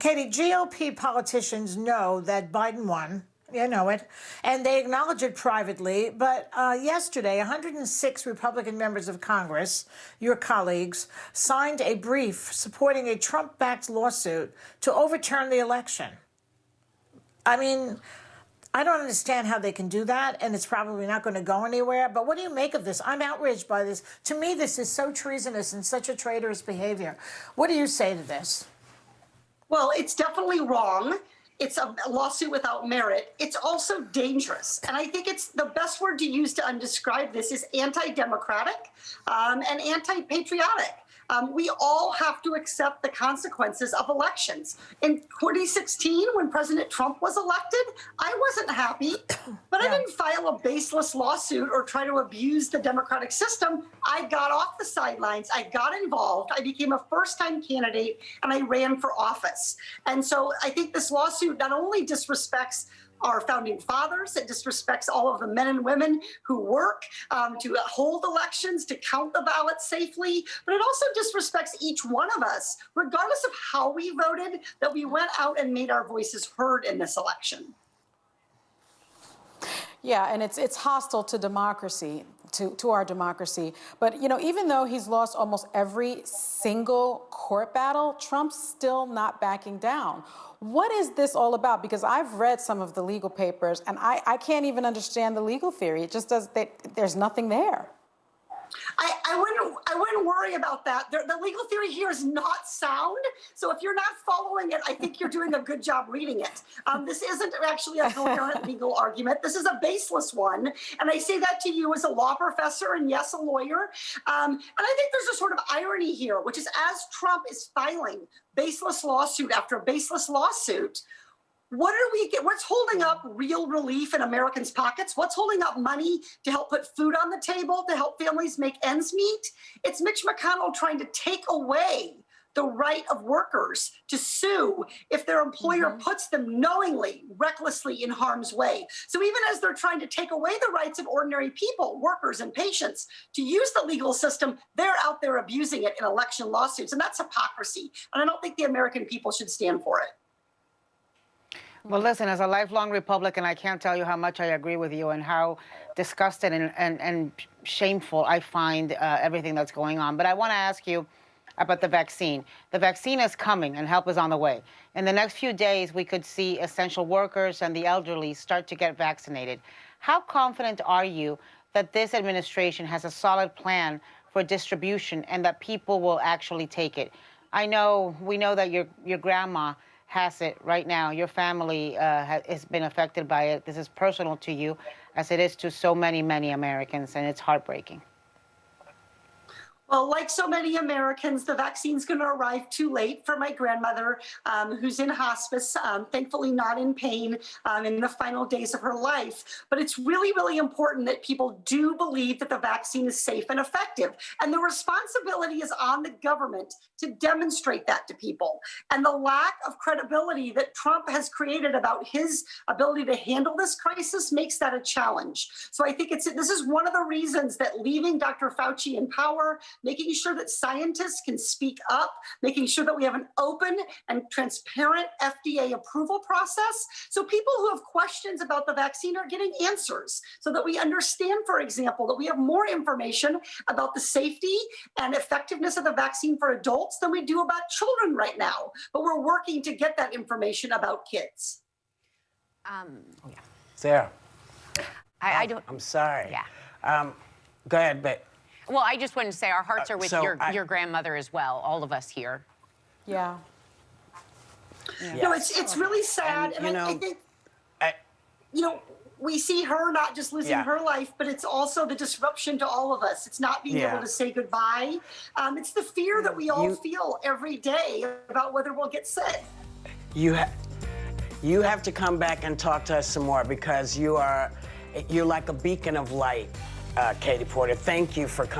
Katie, GOP politicians know that Biden won. You know it. And they acknowledge it privately. But yesterday, 106 Republican members of Congress, your colleagues, signed a brief supporting a Trump-backed lawsuit to overturn the election. I mean, I don't understand how they can do that, and it's probably not going to go anywhere. But what do you make of this? I'm outraged by this. To me, this is so treasonous and such a traitorous behavior. What do you say to this? Well, it's definitely wrong. It's a lawsuit without merit. It's also dangerous. And I think it's the best word to use to describe this is anti-democratic and anti-patriotic. We all have to accept the consequences of elections. In 2016, when President Trump was elected, I wasn't happy, but I didn't file a baseless lawsuit or try to abuse the democratic system. I got off the sidelines. I got involved. I became a first-time candidate, and I ran for office. And so I think this lawsuit not only disrespects our founding fathers, it disrespects all of the men and women who work to hold elections, to count the ballots safely, but it also disrespects each one of us, regardless of how we voted, that we went out and made our voices heard in this election. Yeah, and it's hostile to democracy, to our democracy. But, you know, even though he's lost almost every single court battle, Trump's still not backing down. What is this all about? Because I've read some of the legal papers, and I can't even understand the legal theory. It just does, there's nothing there. I wouldn't worry about that. The legal theory here is not sound. So if you're not following it, I think you're doing a good job reading it. This isn't actually a coherent legal argument. This is a baseless one. And I say that to you as a law professor and, yes, a lawyer. And I think there's a sort of irony here, which is as Trump is filing baseless lawsuit after baseless lawsuit, what's holding up real relief in Americans' pockets? What's holding up money to help put food on the table, to help families make ends meet? It's Mitch McConnell trying to take away the right of workers to sue if their employer puts them knowingly, recklessly in harm's way. So even as they're trying to take away the rights of ordinary people, workers and patients, to use the legal system, they're out there abusing it in election lawsuits. And that's hypocrisy. And I don't think the American people should stand for it. Well, listen, as a lifelong Republican, I can't tell you how much I agree with you and how disgusted and shameful I find everything that's going on. But I want to ask you about the vaccine. The vaccine is coming and help is on the way. In the next few days, we could see essential workers and the elderly start to get vaccinated. How confident are you that this administration has a solid plan for distribution and that people will actually take it? We know that your grandma has it right now. Your family has been affected by it. This is personal to you, as it is to so many, many Americans, and it's heartbreaking. Well, like so many Americans, the vaccine's going to arrive too late for my grandmother, who's in hospice, thankfully not in pain in the final days of her life. But it's really, really important that people do believe that the vaccine is safe and effective. And the responsibility is on the government to demonstrate that to people. And the lack of credibility that Trump has created about his ability to handle this crisis makes that a challenge. So I think this is one of the reasons that leaving Dr. Fauci in power, making sure that scientists can speak up, making sure that we have an open and transparent FDA approval process. So people who have questions about the vaccine are getting answers so that we understand, for example, that we have more information about the safety and effectiveness of the vaccine for adults than we do about children right now. But we're working to get that information about kids. Sarah. I'm sorry. Yeah. Go ahead, but. Well, I just wanted to say our hearts are with your grandmother as well, all of us here. Yeah. No, it's really sad. And I think, we see her not just losing her life, but it's also the disruption to all of us. It's not being able to say goodbye. It's the fear that we all feel every day about whether we'll get sick. You have to come back and talk to us some more because you're like a beacon of light, Katie Porter. Thank you for coming.